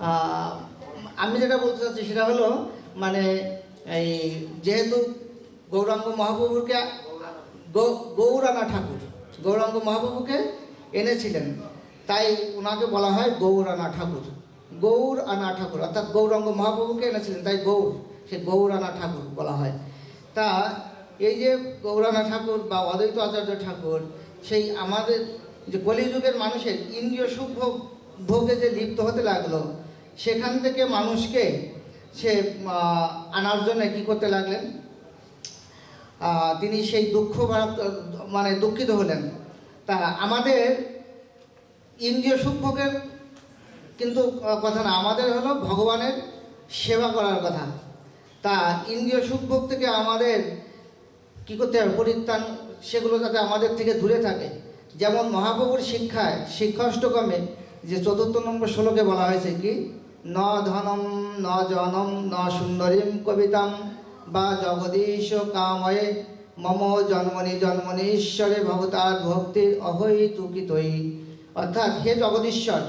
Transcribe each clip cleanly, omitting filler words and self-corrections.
আহ, আমি যেটা বলতে চাচ্ছি সেটা হলো মানে এই যেহেতু গৌরাঙ্গ মহাপ্রভুকে গৌরানা ঠাকুর গৌরাঙ্গ মহাপ্রভুকে এনেছিলেন, তাই ওনাকে বলা হয় গৌরানা ঠাকুর। গৌর আনা ঠাকুর অর্থাৎ গৌরাঙ্গ মহাপ্রভুকে এনেছিলেন, তাই গৌর, সে গৌরানা ঠাকুর বলা হয়। তা এই যে গৌরানা ঠাকুর বা অদ্বৈত আচার্য ঠাকুর, সেই আমাদের যে কলিযুগের মানুষের ইন্দ্রিয় সুখ ভোগে যে লিপ্ত হতে লাগলো, সেখান থেকে মানুষকে সে আনার জন্য কী করতে লাগলেন, তিনি সেই মানে দুঃখিত হলেন। তা আমাদের ইন্দ্রিয় সুখ ভোগের কিন্তু কথা না, আমাদের হলো ভগবানের সেবা করার কথা। তা ইন্দ্রিয় সুখ ভোগ থেকে আমাদের কী করতে হবে, পরিত্রাণ, সেগুলো যাতে আমাদের থেকে দূরে থাকে। যেমন মহাপ্রভুর শিক্ষায় শিক্ষাষ্টকমে যে ৪র্থ নম্বর শ্লোকে বলা হয়েছে কি, ন ধনম ন জনম ন সুন্দরীম কবিতাম বা জগদীশ কাময়ে মম জন্মনি জন্মনি ঈশ্বরে ভগতার ভক্তির অহৈতুকিতই। অর্থাৎ হে জগদীশ্বর,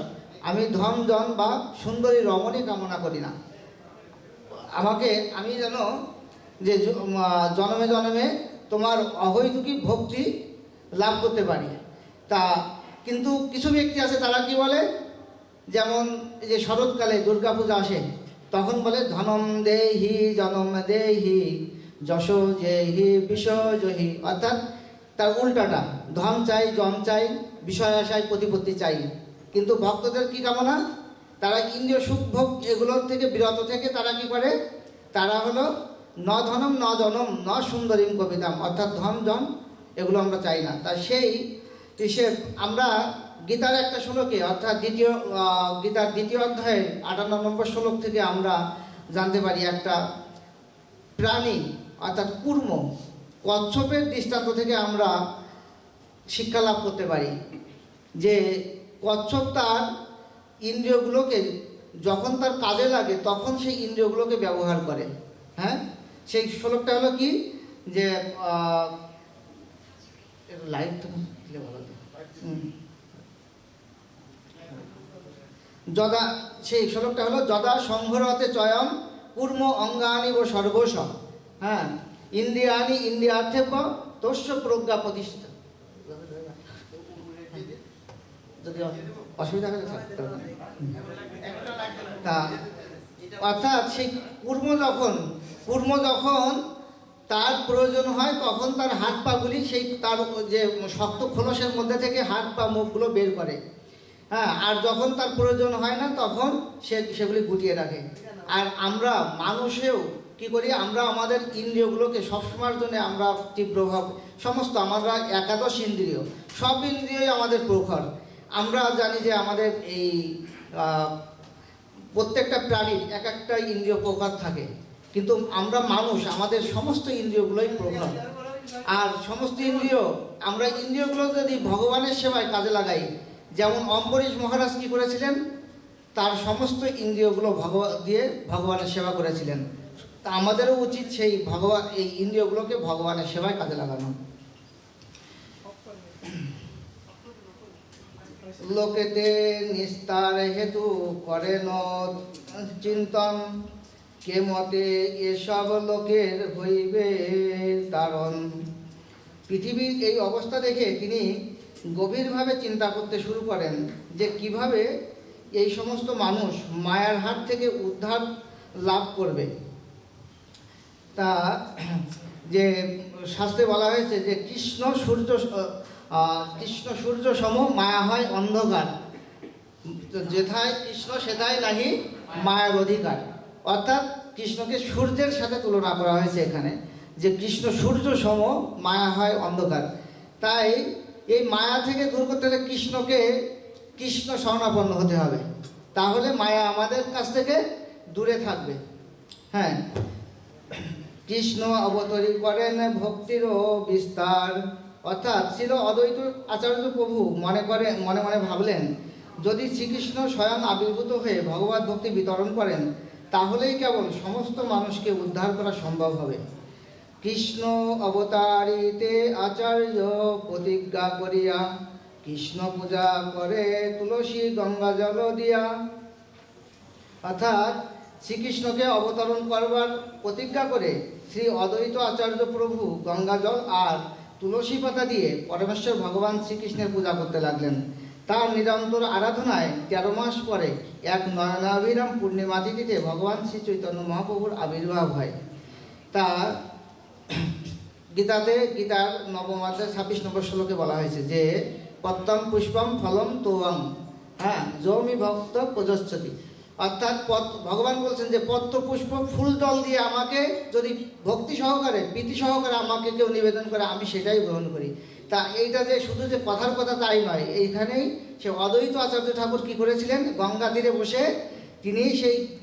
আমি ধন জন বা সুন্দরী রমণী কামনা করি না, আমি যেন যে জন্মে জন্মে তোমার অহৈতুকী ভক্তি লাভ করতে পারি। তা কিন্তু কিছু ব্যক্তি আছে, তারা কি বলে, যেমন এই যে শরৎকালে দুর্গা পূজা আসে, তখন বলে ধনম দেহি জনম দেহি যশ জেহি বিষয়জহি। অর্থাৎ তার উল্টাটা, ধন চাই, জন চাই, বিষয় আশায় প্রতিপত্তি চাই। কিন্তু ভক্তদের কি কামনা, তারা ইন্দ্রিয় সুখ ভোগ এগুলোর থেকে বিরত থেকে তারা কি করে, তারা হলো ন ধনম ন জনম ন সুন্দরীম কবিতাম, অর্থাৎ ধন জন এগুলো আমরা চাই না। তা সেই হিসেব আমরা গীতার একটা শ্লোকে, অর্থাৎ গীতার দ্বিতীয় অধ্যায়ের 58 নম্বর শ্লোক থেকে আমরা জানতে পারি একটা প্রাণী অর্থাৎ কূর্ম কচ্ছপের দৃষ্টান্ত থেকে আমরা শিক্ষা লাভ করতে পারি যে কচ্ছপ তার ইন্দ্রিয়গুলোকে যখন তার কাজে লাগে তখন সেই ইন্দ্রিয়গুলোকে ব্যবহার করে। হ্যাঁ, সেই শ্লোকটা হলো কি, যে লাইট ভালো, যদা, সেই শ্লোকটা হলো যদা সংহরতে চয়ন কূর্ম অঙ্গানি ও সর্বস্ব, হ্যাঁ, ইন্দ্রিয়ানি ইন্দ্রিয়ার্থে তস্য প্রজ্ঞা প্রতিষ্ঠা। যদি অসুবিধা হয়ে তা অর্থাৎ সেই কূর্ম যখন তার প্রয়োজন হয় তখন তার হাত পাগুলি সেই তার যে শক্ত খোলসের মধ্যে থেকে হাত পা মুখগুলো বের করে। হ্যাঁ, আর যখন তার প্রয়োজন হয় না তখন সেগুলি গুটিয়ে রাখে। আর আমরা মানুষেও কি করি, আমরা আমাদের ইন্দ্রিয়গুলোকে সবসময়ের জন্য আমরা তীব্রভাবে সমস্ত আমরা একাদশ ইন্দ্রিয়, সব ইন্দ্রিয়ই আমাদের প্রখর। আমরা জানি যে আমাদের এই প্রত্যেকটা প্রাণীর এক একটা ইন্দ্রিয় প্রখর থাকে, কিন্তু আমরা মানুষ, আমাদের সমস্ত ইন্দ্রিয়গুলোই প্রখর। আর সমস্ত ইন্দ্রিয়, আমরা ইন্দ্রিয়গুলো যদি ভগবানের সেবায় কাজে লাগাই, যেমন অম্বরীশ মহারাজ কী করেছিলেন, তার সমস্ত ইন্দ্রিয়গুলো ভগবানের সেবা করেছিলেন। তা আমাদেরও উচিত সেই এই ইন্দ্রিয়গুলোকে ভগবানের সেবায় কাজে লাগানো। লোকেতে নিস্তার হেতু করেন চিন্তন, কে মতে এসব লোকের হইবে তারণ। পৃথিবীর এই অবস্থা দেখে তিনি গভীরভাবে চিন্তা করতে শুরু করেন যে কিভাবে এই সমস্ত মানুষ মায়ার হাত থেকে উদ্ধার লাভ করবে। তা যে শাস্ত্রে বলা হয়েছে যে কৃষ্ণ সূর্য সম মায়া হয় অন্ধকার, যেথায় কৃষ্ণ সেথায় নাহি মায়ার অধিকার। অর্থাৎ কৃষ্ণকে সূর্যের সাথে তুলনা করা হয়েছে এখানে, যে কৃষ্ণ সূর্য সম মায়া হয় অন্ধকার। তাই এই মায়া থেকে দূর করতে হলে কৃষ্ণ শরণাপন্ন হতে হবে, তাহলে মায়া আমাদের কাছ থেকে দূরে থাকবে। হ্যাঁ, কৃষ্ণ অবতরী করেন ভক্তিরও বিস্তার। অর্থাৎ ছিল অদ্বৈত আচার্য প্রভু মনে মনে ভাবলেন, যদি শ্রীকৃষ্ণ স্বয়ং আবির্ভূত হয়ে ভগবত ভক্তি বিতরণ করেন তাহলেই কেবল সমস্ত মানুষকে উদ্ধার করা সম্ভব হবে। কৃষ্ণ অবতারিতে আচার্য প্রতিজ্ঞা করিয়া কৃষ্ণ পূজা করে তুলসী গঙ্গা জল দিয়া। অর্থাৎ শ্রীকৃষ্ণকে অবতরণ করবার প্রতিজ্ঞা করে শ্রী অদ্বৈত আচার্য প্রভু গঙ্গাজল আর তুলসী পাতা দিয়ে পরমেশ্বর ভগবান শ্রীকৃষ্ণের পূজা করতে লাগলেন। তার নিরন্তর আরাধনায় 13 মাস পরে এক নয়নাভিরাম পূর্ণিমা তিথিতে ভগবান শ্রী চৈতন্য মহাপ্রভুর আবির্ভাব হয়। তা গীতার নবম অধ্যায় 26 নম্বর শ্লোকে বলা হয়েছে যে পত্তম পুষ্পম ফলম তোয়ং, হ্যাঁ, যৌমি ভক্ত প্রযচ্ছতি। অর্থাৎ ভগবান বলছেন যে পত্র পুষ্প ফুল জল দিয়ে আমাকে যদি ভক্তি সহকারে প্রীতি সহকারে আমাকে কেউ নিবেদন করে আমি সেটাই গ্রহণ করি। তা এইটা যে শুধু যে কথার কথা তাই নয়, এইখানেই সে অদ্বৈত আচার্য ঠাকুর কী করেছিলেন, গঙ্গা তীরে বসে তিনি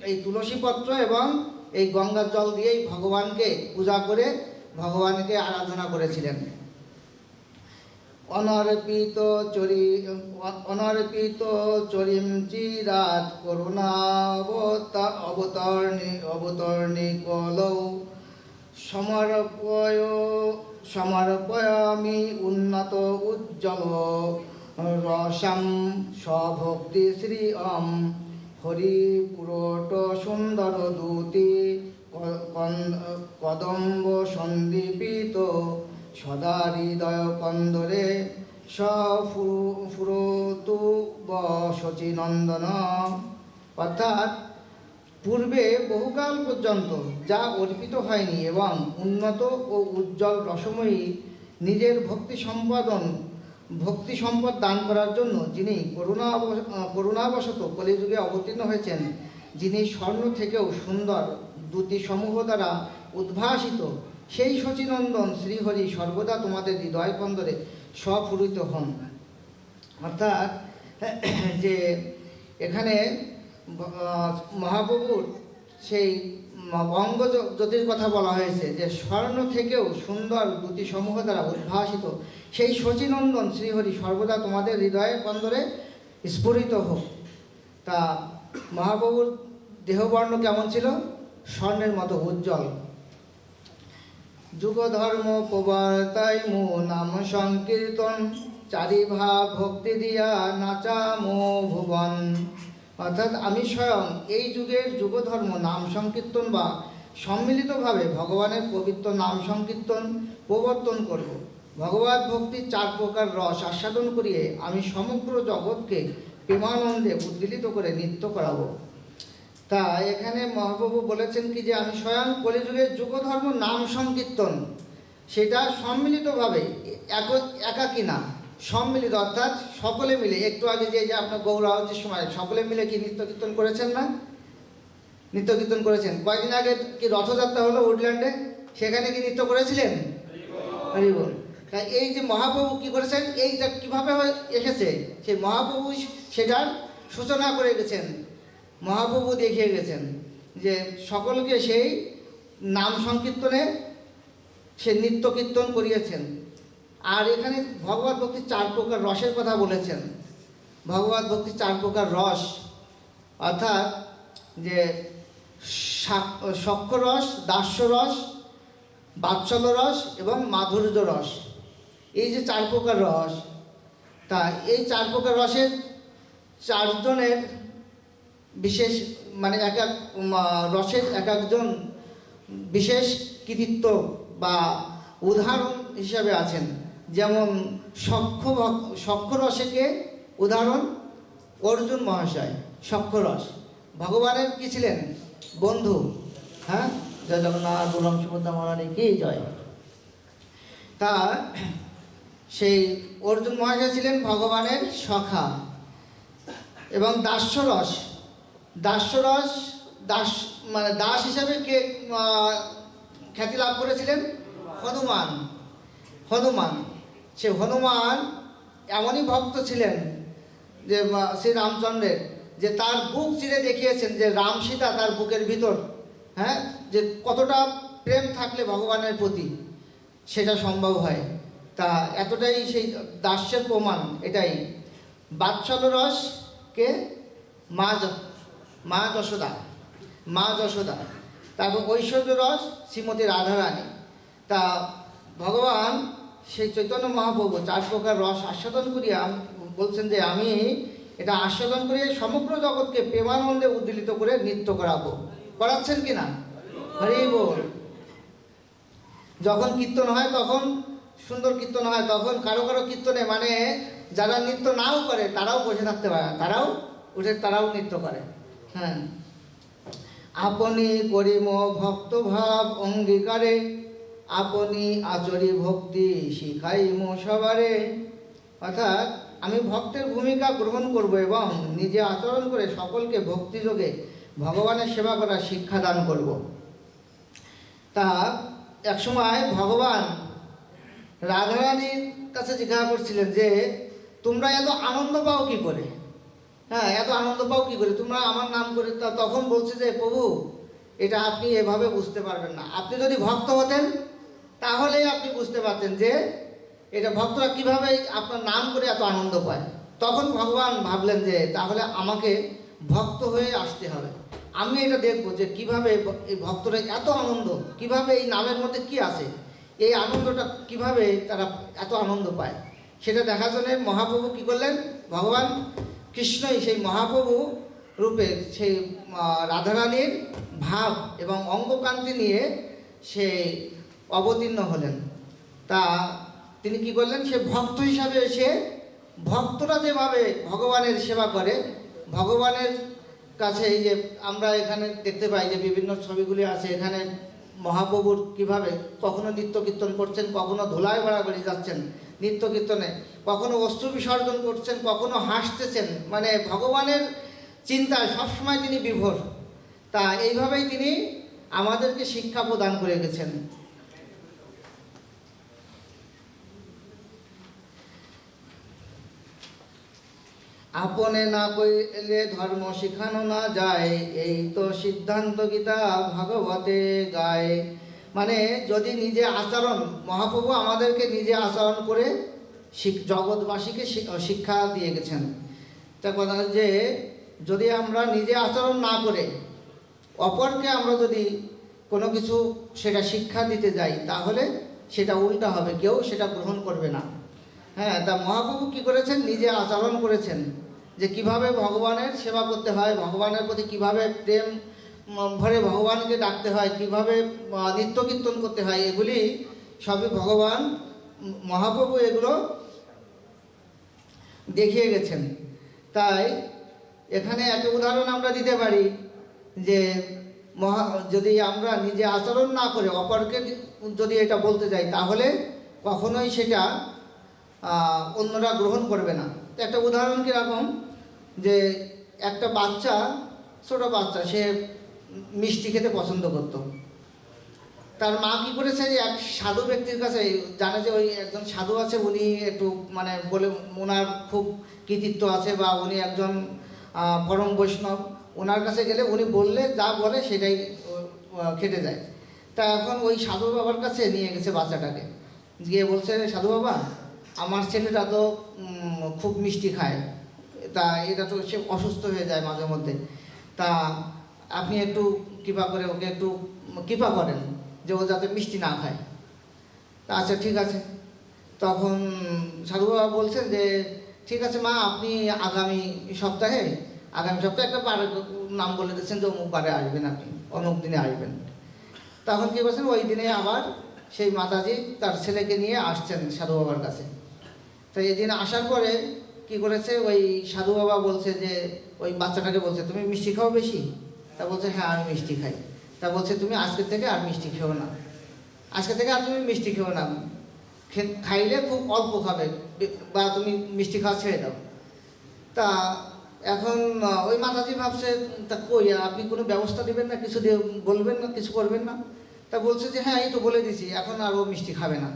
এই তুলসী পত্র এবং এই গঙ্গার জল দিয়েই ভগবানকে পূজা করে ভগবানকে আরাধনা করেছিলেন। অনর্পিত চরিম চিরাত অবতর্ণী কলৌ সমর্পয়ামি উন্নত উজ্জ্বল রসাম স্বভক্তি শ্রী হরিপুরট সুন্দর দূতি কদম্ব সন্দীপিত সদা হৃদয় কন্দরে সফুরতু শচীনন্দন। অর্থাৎ পূর্বে বহুকাল পর্যন্ত যা অর্পিত হয়নি এবং উন্নত ও উজ্জ্বল রসময়ী নিজের ভক্তি সম্পদ দান করার জন্য যিনি করুণাবশত কলিযুগে অবতীর্ণ হয়েছেন, যিনি স্বর্ণ থেকেও সুন্দর দ্যুতি সমূহ দ্বারা উদ্ভাসিত, সেই শচীনন্দন শ্রীহরি সর্বদা তোমাদের হৃদয় কন্দরে স্বফুরিত হন। অর্থাৎ যে এখানে মহাপ্রভুর সেই অঙ্গ জ্যোতির কথা বলা হয়েছে যে স্বর্ণ থেকেও সুন্দর দ্যুতি সমূহ দ্বারা উদ্ভাসিত সেই শচীনন্দন শ্রীহরি সর্বদা তোমাদের হৃদয়ে কন্দরে স্ফুরিত হোক। তা মহাপ্রভুর দেহবর্ণ কেমন ছিল? স্বর্ণের মতো উজ্জ্বল। যুগ ধর্ম প্রবর্তাই মো নাম সংকীর্তন চারিভা ভক্তি দিয়া নাচা মো ভুবন। অর্থাৎ আমি স্বয়ং এই যুগের যুগধর্ম নাম সংকীর্তন বা সম্মিলিতভাবে ভগবানের পবিত্র নাম সংকীর্তন প্রবর্তন করব। ভগবত ভক্তির 4 প্রকার রস আস্বাদন করিয়ে আমি সমগ্র জগৎকে প্রেমানন্দে উদ্বেলিত করে নৃত্য করাবো। তা এখানে মহাপ্রভু বলেছেন কি যে আমি স্বয়ং কলিযুগের যুগধর্ম নাম সংকীর্তন সেটা সম্মিলিতভাবে একাকী না, সম্মিলিত, অর্থাৎ সকলে মিলে। একটু আগে যে আপনার গৌরাহতির সময় সকলে মিলে কি নৃত্য কীর্তন করেছেন না? নৃত্য কীর্তন করেছেন। কয়েকদিন আগে কি রথযাত্রা হলো উডল্যান্ডে, সেখানে কি নৃত্য করেছিলেন? হরি বল। তাই এই যে মহাপ্রভু কি করেছেন, এইটা কীভাবে এসেছে সেই মহাপ্রভু সেটার সূচনা করে গেছেন। মহাপ্রভু দেখিয়ে গেছেন যে সকলকে সেই নাম সংকীর্তনে সে নৃত্য কীর্তন করিয়েছেন। আর এখানে ভগবত ভক্তির 4 প্রকার রসের কথা বলেছেন। ভগবত ভক্তির 4 প্রকার রস অর্থাৎ যে সখ্য রস, দাস্য রস, বাৎসল্য রস এবং মাধুর্য রস, এই যে 4 প্রকার রস। তা এই 4 প্রকার রসের 4 জনের বিশেষ মানে এক এক রসের এক একজন বিশেষ কৃতিত্ব বা উদাহরণ হিসাবে আছেন। যেমন সখ্য রসকে উদাহরণ অর্জুন মহাশয়। সখ্য রস ভগবানের কি ছিলেন? বন্ধু। হ্যাঁ, জয় জগন্নাথ বলরাম সুভদ্রা মহারানী কি জয়। তা সেই অর্জুন মহাশয় ছিলেন ভগবানের সখা। এবং দাস্যরস দাস মানে দাস হিসাবে কে খ্যাতি লাভ করেছিলেন? হনুমান। সে হনুমান এমনই ভক্ত ছিলেন যে শ্রী রামচন্দ্রের, যে তার বুক চিরে দেখিয়েছেন যে রাম সীতা তার বুকের ভিতর, হ্যাঁ, যে কতটা প্রেম থাকলে ভগবানের প্রতি সেটা সম্ভব হয়। তা এতটাই সেই দাস্যের প্রমাণ এটাই। বাৎসল্য রসকে মা যশোদা। তারপর ঐশ্বর্য রস শ্রীমতী রাধারানী। তা ভগবান সেই চৈতন্য মহাপ্রভু 4 প্রকার রস আস্বাদন করিয়া বলছেন যে আমি এটা আস্বাদন করে সমগ্র জগৎকে প্রেমানন্দে উদ্দীলিত করে নৃত্য করাবো। করাচ্ছেন কি না? হরি বল। যখন কীর্তন হয় তখন সুন্দর কীর্তন হয়, তখন কারো কারো কীর্তনে মানে যারা নৃত্য নাও করে তারাও বসে থাকতে পারে না, তারাও উঠে তারাও নৃত্য করে। হ্যাঁ, আপনি করিম ভক্ত ভাব অঙ্গীকারে, আপনি আচরি ভক্তি শিখাইম সবারে। অর্থাৎ আমি ভক্তের ভূমিকা গ্রহণ করব এবং নিজে আচরণ করে সকলকে ভক্তিযোগে ভগবানের সেবা করার শিক্ষা দান করব। তা একসময় ভগবান রাধারানীর কাছে জিজ্ঞাসা করছিলেন যে তোমরা এত আনন্দ পাও কী করে? হ্যাঁ, এত আনন্দ পাও কী করে তোমরা আমার নাম করে? তখন বলছে যে প্রভু, এটা আপনি এভাবে বুঝতে পারবেন না। আপনি যদি ভক্ত হতেন তাহলেই আপনি বুঝতে পারতেন যে এটা ভক্তরা কীভাবে আপনার নাম করে এত আনন্দ পায়। তখন ভগবান ভাবলেন যে তাহলে আমাকে ভক্ত হয়ে আসতে হবে, আমি এটা দেখবো যে কীভাবে এই ভক্তরা এত আনন্দ, কিভাবে এই নামের মধ্যে কি আছে, এই আনন্দটা কিভাবে তারা এত আনন্দ পায়। সেটা দেখার জন্য মহাপ্রভু কী করলেন, ভগবান কৃষ্ণই সেই মহাপ্রভু রূপে সেই রাধারানীর ভাব এবং অঙ্গকান্তি নিয়ে সে অবতীর্ণ হলেন। তা তিনি কি করলেন, সে ভক্ত হিসাবে এসে ভক্তরা যেভাবে ভগবানের সেবা করে, ভগবানের কাছে এই যে আমরা এখানে দেখতে পাই যে বিভিন্ন ছবিগুলি আছে, এখানে মহাপ্রভুর কিভাবে কখনো নিত্য কীর্তন করছেন, কখনো ধুলায় বাড়াবাড়ি যাচ্ছেন নিত্য কীর্তনে, কখনো অশ্রু বিসর্জন করছেন, কখনো হাসতেছেন, মানে ভগবানের চিন্তায় সবসময় তিনি বিভোর। তা এইভাবেই তিনি আমাদেরকে শিক্ষা প্রদান করে গেছেন। আপনে না কইলে ধর্ম শিখানো না যায়, এই তো সিদ্ধান্ত গীতা ভাগবতে গায়। মানে যদি নিজে আচরণ, মহাপ্রভু আমাদেরকে নিজে আচরণ করে জগৎবাসীকে শিক্ষা দিয়ে গেছেন। তা কথা যে যদি আমরা নিজে আচরণ না করে অপরকে আমরা যদি কোনো কিছু সেটা শিক্ষা দিতে যাই তাহলে সেটা উল্টা হবে, কেউ সেটা গ্রহণ করবে না। হ্যাঁ, তা মহাপ্রভু কী করেছেন, নিজে আচরণ করেছেন যে কিভাবে ভগবানের সেবা করতে হয়, ভগবানের প্রতি কিভাবে প্রেম ভরে ভগবানকে ডাকতে হয়, কিভাবে নিত্য কীর্তন করতে হয়, এগুলি সবই ভগবান মহাপ্রভু এগুলো দেখিয়ে গেছেন। তাই এখানে একটা উদাহরণ আমরা দিতে পারি যে যদি আমরা নিজে আচরণ না করে অপরকে যদি এটা বলতে যাই তাহলে কখনোই সেটা অন্যরা গ্রহণ করবে না। একটা উদাহরণ কীরকম, যে একটা বাচ্চা, ছোটো বাচ্চা, সে মিষ্টি খেতে পছন্দ করত। তার মা কী করেছে, যে এক সাধু ব্যক্তির কাছে, জানে যে ওই একজন সাধু আছে, উনি একটু মানে বলে ওনার খুব কৃতিত্ব আছে বা উনি একজন পরম বৈষ্ণব, ওনার কাছে গেলে উনি বললে যা বলে সেটাই খেটে যায়। তা এখন ওই সাধু বাবার কাছে নিয়ে গেছে বাচ্চাটাকে, গিয়ে বলছে, সাধু বাবা, আমার ছেলেটা তো খুব মিষ্টি খায়, তা এটা তো সে অসুস্থ হয়ে যায় মাঝে মধ্যে, তা আপনি একটু কৃপা করে ওকে একটু কৃপা করেন যে ও যাতে মিষ্টি না খায়। তা আচ্ছা ঠিক আছে। তখন সাধু বাবা বলছেন যে ঠিক আছে মা, আপনি আগামী সপ্তাহে একটা বারের নাম বলে দিচ্ছেন যে অমুক বারে আসবেন, আপনি অমুক দিনে আসবেন। তখন কী করছেন, ওই দিনে আবার সেই মাতাজি তার ছেলেকে নিয়ে আসছেন সাধু বাবার কাছে। তো এই দিন আসার পরে কি করেছে, ওই সাধু বাবা বলছে যে ওই বাচ্চাটাকে বলছে, তুমি মিষ্টি খাও বেশি? তা বলছে হ্যাঁ আমি মিষ্টি খাই। তা বলছে তুমি আজকের থেকে আর মিষ্টি খেও না, আজকে থেকে আর তুমি মিষ্টি খেও না, খাইলে খুব অল্প খাবে বা তুমি মিষ্টি খাওয়া ছেড়ে দাও। তা এখন ওই মাতাজি ভাবছে, তা কই আপনি কোনো ব্যবস্থা দেবেন না, কিছু দিয়ে বলবেন না, কিছু করবেন না? তা বলছে যে হ্যাঁ এই তো বলে দিছি, এখন আর ও মিষ্টি খাবে না।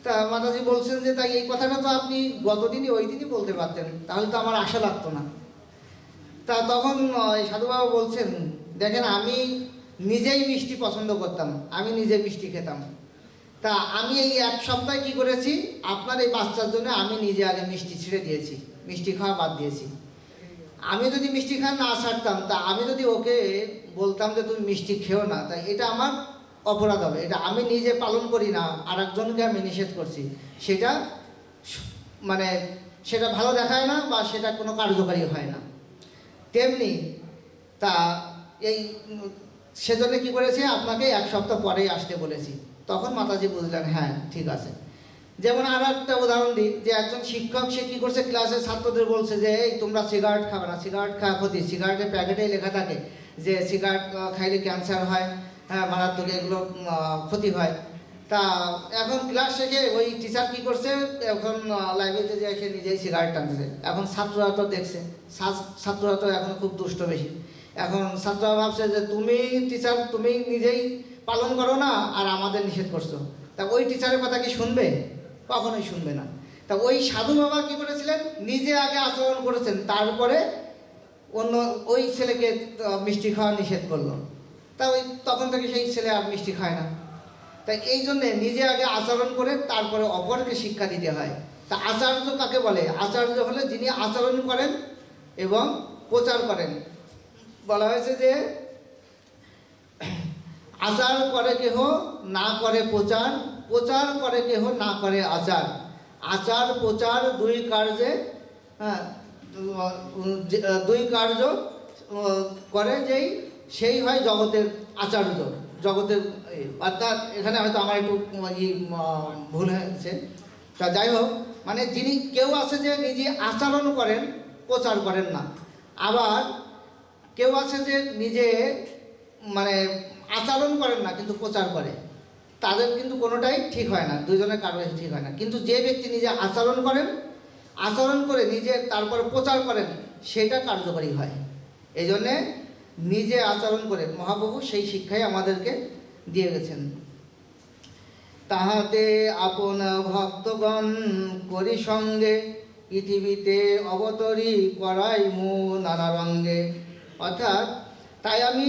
তা মাতাজি বলছেন যে তাই এই কথাটা তো আপনি গতদিনই ওই দিনই বলতে পারতেন, তাহলে তো আমার আশা লাগতো না। তা তখন সাধু বাবা বলছেন, দেখেন আমি নিজেই মিষ্টি পছন্দ করতাম, আমি নিজে মিষ্টি খেতাম। তা আমি এই এক সপ্তাহে কী করেছি, আপনার এই বাচ্চার জন্য আমি নিজে আগে মিষ্টি ছেড়ে দিয়েছি, মিষ্টি খাওয়া বাদ দিয়েছি। আমি যদি মিষ্টি খাওয়া না ছাড়তাম, তা আমি যদি ওকে বলতাম যে তুমি মিষ্টি খেও না, তাই এটা আমার অপরাধ হবে। এটা আমি নিজে পালন করি না, আর একজনকে আমি নিষেধ করছি, সেটা মানে সেটা ভালো দেখায় না বা সেটা কোনো কার্যকারী হয় না। তেমনি তা এই সেজন্য কী করেছে, আপনাকে 1 সপ্তাহ পরেই আসতে বলেছি। তখন মাতাজি বুঝলেন হ্যাঁ ঠিক আছে। যেমন আর একটা উদাহরণ দিই, যে একজন শিক্ষক সে কী করছে, ক্লাসে ছাত্রদের বলছে যে এই তোমরা সিগারেট খাবে না, সিগারেট খাওয়া ক্ষতি, সিগারেটের প্যাকেটেই লেখা থাকে যে সিগারেট খাইলে ক্যান্সার হয়, হ্যাঁ মারাত্মক, এগুলো ক্ষতি হয়। তা এখন ক্লাস শেষে ওই টিচার কী করছে, এখন লাইব্রেরিতে যে এসে নিজেই সিগারেট টানতেছে। এখন ছাত্ররা তো দেখছে, ছাত্ররা তো এখন খুব দুষ্ট বেশি। এখন ছাত্ররা ভাবছে যে তুমি টিচার, তুমি নিজেই পালন করো না আর আমাদের নিষেধ করছো। তা ওই টিচারের কথা কি শুনবে? কখনোই শুনবে না। তা ওই সাধু বাবা কী করেছিলেন, নিজে আগে আচরণ করেছেন, তারপরে অন্য ওই ছেলেকে মিষ্টি খাওয়া নিষেধ করলো। তা ওই তখন থেকে সেই ছেলে আর মিষ্টি খায় না। তাই এই জন্যে নিজে আগে আচরণ করে তারপরে অপরকে শিক্ষা দিতে হয়। তা আচার্য কাকে বলে? আচার্য হলে যিনি আচরণ করেন এবং প্রচার করেন। বলা হয়েছে যে আচার করে কেহ না করে প্রচার, প্রচার করে কেহ না করে আচার, আচার প্রচার দুই কার্যে, হ্যাঁ দুই কার্য করে যেই সেই হয় জগতের আচার্য, জগতের। অর্থাৎ এখানে হয়তো আমার একটু ভুল হয়েছে। তা যাই হোক, মানে যিনি কেউ আছে যে নিজে আচরণ করেন, প্রচার করেন না, আবার কেউ আছে যে নিজে মানে আচরণ করেন না কিন্তু প্রচার করে, তাদের কিন্তু কোনোটাই ঠিক হয় না, দুজনের কারোই ঠিক হয় না। কিন্তু যে ব্যক্তি নিজে আচরণ করেন, আচরণ করে নিজে তারপরে প্রচার করেন, সেটা কার্যকরী হয়। এই জন্যে নিজে আচরণ করে মহাপ্রভু সেই শিক্ষাই আমাদেরকে দিয়ে গেছেন। তাহাতে আপন ভক্তগণ করি সঙ্গে, পৃথিবীতে অবতরী করাই মু নানা রঙ্গে। অর্থাৎ তাই আমি